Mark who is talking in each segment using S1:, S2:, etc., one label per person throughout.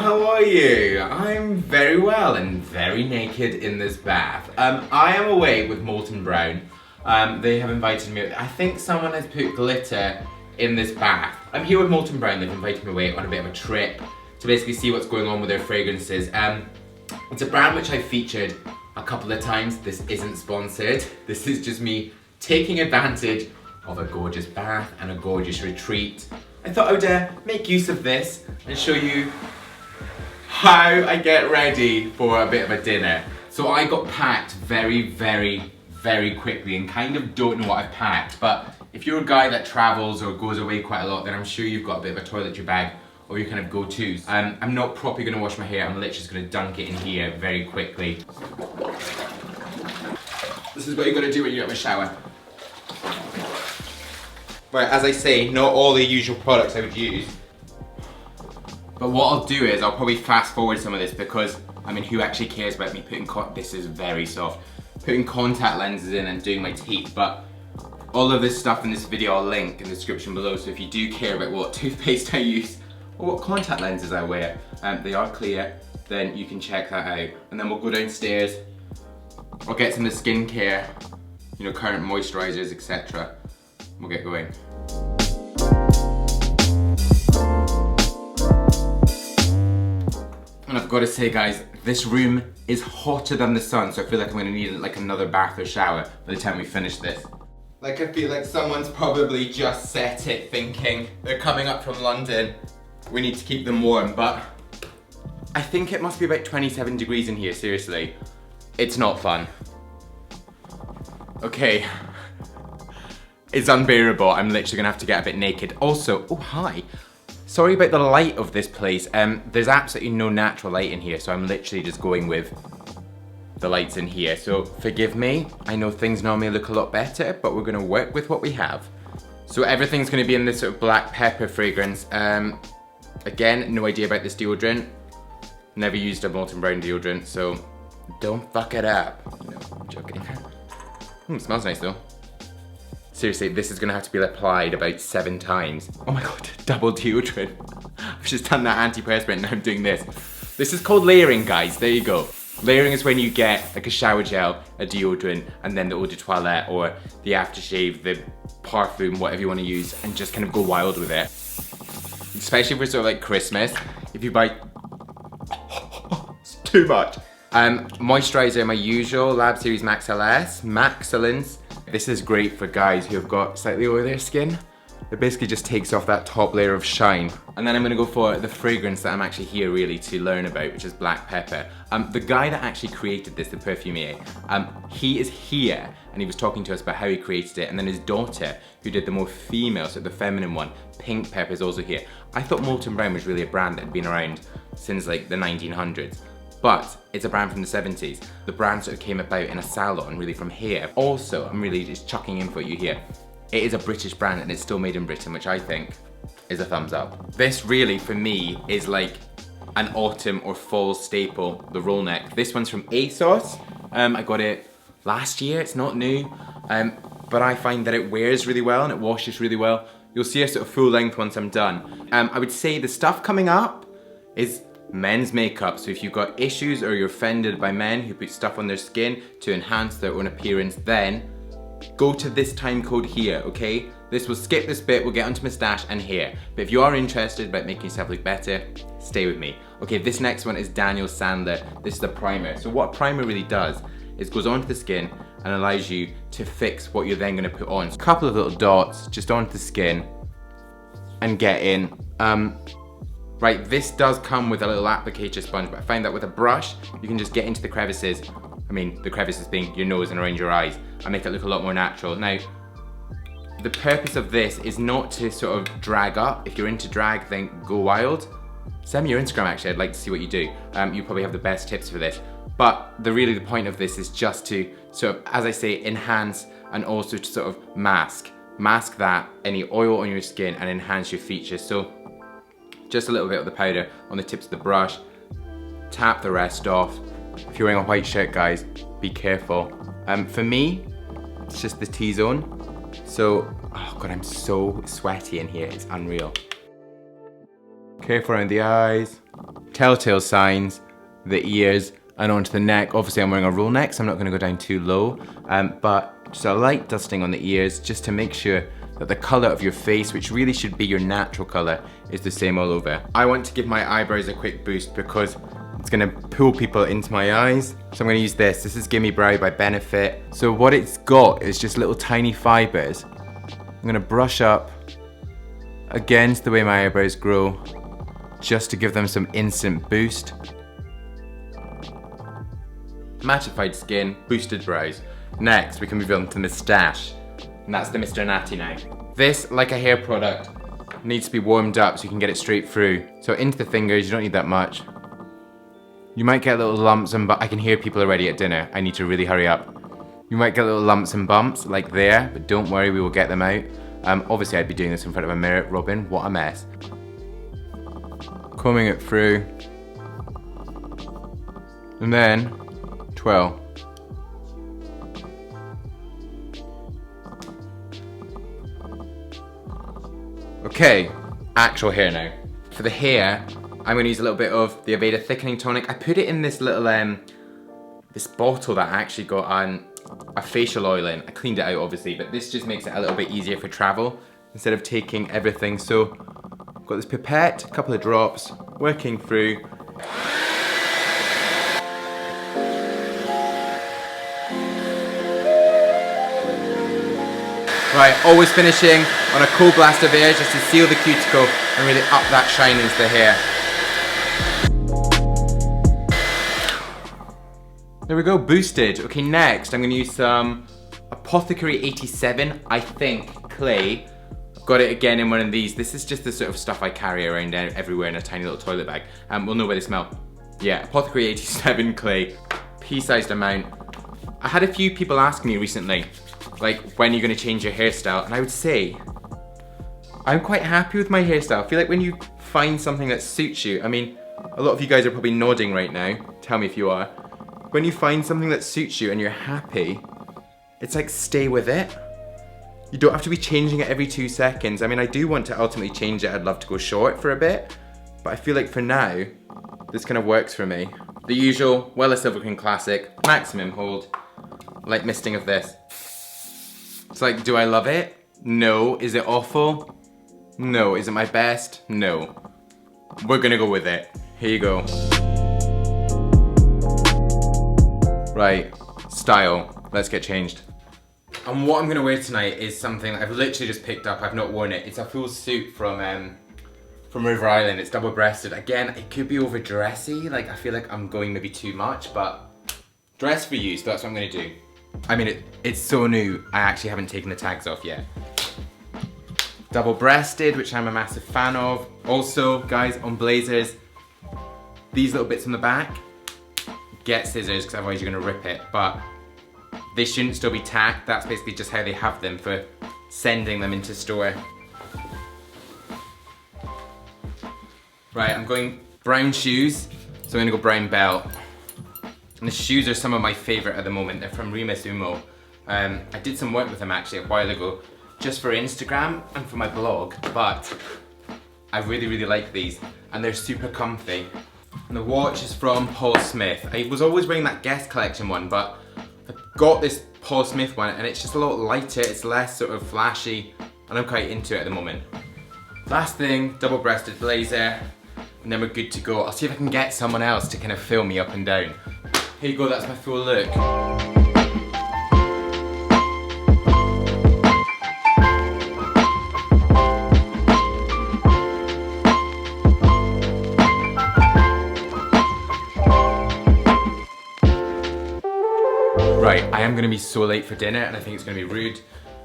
S1: how are you? I'm very well and very naked in this bath. I am away with Molten Brown. They have invited me. I think someone has put glitter in this bath. I'm here with Molten Brown. They've invited me away on a bit of a trip to basically see what's going on with their fragrances. It's a brand which I've featured a couple of times. This isn't sponsored. This is just me taking advantage of a gorgeous bath and a gorgeous retreat. I thought I would make use of this and show you how I get ready for a bit of a dinner. So I got packed very quickly and kind of don't know what I've packed, but if you're a guy that travels or goes away quite a lot, then I'm sure you've got a bit of a toiletry bag or your kind of go-tos. I'm not properly gonna wash my hair, I'm literally just gonna dunk it in here very quickly. This is what you're gonna do when you're in the shower. Right, as I say, not all the usual products I would use. But what I'll do is, I'll probably fast forward some of this because, I mean, who actually cares about me putting, this is very soft, putting contact lenses in and doing my teeth, but all of this stuff in this video I'll link in the description below, so if you do care about what toothpaste I use, or what contact lenses I wear, they are clear, then you can check that out. And then we'll go downstairs, I'll get some of the skincare, you know, current moisturizers, etc. We'll get going. And I've got to say guys, this room is hotter than the sun, so I feel like I'm gonna need like another bath or shower by the time we finish this. Like I feel like someone's probably just set it thinking they're coming up from London, we need to keep them warm, but I think it must be about 27 degrees in here, seriously. It's not fun. Okay. It's unbearable. I'm literally gonna have to get a bit naked. Also, oh hi. Sorry about the light of this place. There's absolutely no natural light in here, so I'm literally just going with the lights in here. So forgive me. I know things normally look a lot better, but we're gonna work with what we have. So everything's gonna be in this sort of black pepper fragrance. Again, no idea about this deodorant. Never used a Molten Brown deodorant, so don't fuck it up. No, I'm joking. It smells nice though. Seriously, this is gonna have to be applied about 7 times. Oh my god, double deodorant. I've just done that antiperspirant and now I'm doing this. This is called layering, guys, there you go. Layering is when you get like a shower gel, a deodorant, and then the eau de toilette or the aftershave, the parfum, whatever you wanna use, and just kind of go wild with it. Especially for sort of like Christmas, if you buy, it's too much. Moisturizer, my usual Lab Series Max LS, Maxcellence. This is great for guys who have got slightly oilier skin. It basically just takes off that top layer of shine. And then I'm gonna go for the fragrance that I'm actually here really to learn about, which is black pepper. The guy that actually created this, the perfumier, he is here and he was talking to us about how he created it, and then his daughter, who did the more female, so the feminine one, Pink Pepper, is also here. I thought Molten Brown was really a brand that had been around since like the 1900s. But it's a brand from the 70s. The brand sort of came about in a salon, really from here. Also, I'm really just chucking in for you here. It is a British brand and it's still made in Britain, which I think is a thumbs up. This really, for me, is like an autumn or fall staple, the roll neck. This one's from ASOS. I got it last year, it's not new. But I find that it wears really well and it washes really well. You'll see a sort of full length once I'm done. I would say the stuff coming up is men's makeup. So if you've got issues or you're offended by men who put stuff on their skin to enhance their own appearance, then go to this time code here, okay? This will skip this bit, we'll get onto moustache and hair. But if you are interested about making yourself look better, stay with me. Okay, this next one is Daniel Sandler. This is a primer. So what a primer really does is goes onto the skin and allows you to fix what you're then gonna put on. So a couple of little dots just onto the skin and get in. Right, this does come with a little applicator sponge, but I find that with a brush, you can just get into the crevices. I mean, the crevices being your nose and around your eyes, and make it look a lot more natural. Now, the purpose of this is not to sort of drag up. If you're into drag, then go wild. Send me your Instagram actually, I'd like to see what you do. You probably have the best tips for this. But really the point of this is just to sort of, as I say, enhance and also to sort of mask. Mask that, any oil on your skin, and enhance your features. So, just a little bit of the powder on the tips of the brush, tap the rest off. If you're wearing a white shirt, guys, be careful. For me, it's just the T-zone. So, oh God, I'm so sweaty in here, it's unreal. Careful around the eyes. telltale signs, the ears, and onto the neck. Obviously I'm wearing a roll neck, so I'm not gonna go down too low, but just a light dusting on the ears just to make sure that the color of your face, which really should be your natural color, is the same all over. I want to give my eyebrows a quick boost because it's gonna pull people into my eyes. So I'm gonna use this. This is Gimme Brow by Benefit. So what it's got is just little tiny fibers. I'm gonna brush up against the way my eyebrows grow, just to give them some instant boost. Mattified skin, boosted brows. Next, we can move on to moustache. And that's the Mr. Natty now. This, like a hair product, needs to be warmed up so you can get it straight through. So into the fingers, you don't need that much. You might get little lumps and I can hear people already at dinner. I need to really hurry up. You might get little lumps and bumps like there, but don't worry, we will get them out. Obviously I'd be doing this in front of a mirror. Robin, what a mess. Combing it through. And then twirl. Okay, actual hair now. For the hair, I'm gonna use a little bit of the Aveda Thickening Tonic. I put it in this little, this bottle that I actually got a facial oil in. I cleaned it out obviously, but this just makes it a little bit easier for travel instead of taking everything. So, I've got this pipette, a couple of drops, working through. Right, always finishing on a cold blast of air just to seal the cuticle and really up that shine into the hair. There we go, boosted. Okay, next I'm gonna use some Apothecary 87, I think, clay. I've got it again in one of these. This is just the sort of stuff I carry around everywhere in a tiny little toilet bag. We'll know where they smell. Yeah, Apothecary 87 clay, pea-sized amount. I had a few people ask me recently, like, when are you gonna change your hairstyle? And I would say, I'm quite happy with my hairstyle. I feel like when you find something that suits you, I mean, a lot of you guys are probably nodding right now. Tell me if you are. When you find something that suits you and you're happy, it's like, stay with it. You don't have to be changing it every 2 seconds. I mean, I do want to ultimately change it. I'd love to go short for a bit, but I feel like for now, this kind of works for me. The usual, Wella Silver Cream Classic, maximum hold, light misting of this. It's like, do I love it? No. Is it awful? No. Is it my best? No. We're gonna go with it. Here you go. Right, style. Let's get changed. And what I'm gonna wear tonight is something that I've literally just picked up. I've not worn it. It's a full suit from River Island. It's double-breasted. Again, it could be over dressy. Like, I feel like I'm going maybe too much, but dress for you, so that's what I'm gonna do. I mean, it's so new, I actually haven't taken the tags off yet. Double-breasted, which I'm a massive fan of. Also, guys, on blazers, these little bits on the back, get scissors, because otherwise you're gonna rip it, but they shouldn't still be tacked. That's basically just how they have them for sending them into store. Right, I'm going brown shoes, so I'm gonna go brown belt. And the shoes are some of my favorite at the moment. They're from Rimas Umo. I did some work with them actually a while ago, just for Instagram and for my blog, but I really, really like these, and they're super comfy. And the watch is from Paul Smith. I was always wearing that Guest Collection one, but I got this Paul Smith one, and it's just a lot lighter, it's less sort of flashy, and I'm quite into it at the moment. Last thing, double-breasted blazer, and then we're good to go. I'll see if I can get someone else to kind of film me up and down. Here you go, that's my full look. Right, I am gonna be so late for dinner and I think it's gonna be rude.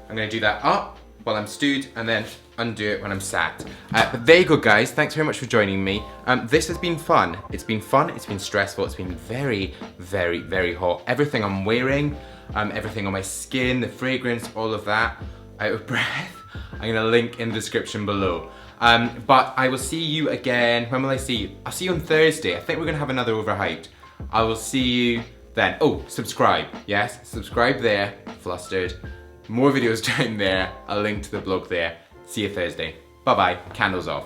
S1: I'm gonna do that up while I'm stewed and then undo it when I'm sat. But there you go, guys. Thanks very much for joining me. This has been fun. It's been fun, it's been stressful, it's been very, very, very hot. Everything I'm wearing, everything on my skin, the fragrance, all of that. Out of breath. I'm gonna link in the description below. But I will see you again. When will I see you? I'll see you on Thursday. I think we're gonna have another overhyped. I will see you then. Oh, subscribe. Yes, subscribe there. Flustered. More videos down there. I'll link to the blog there. See you Thursday. Bye bye. Candles off.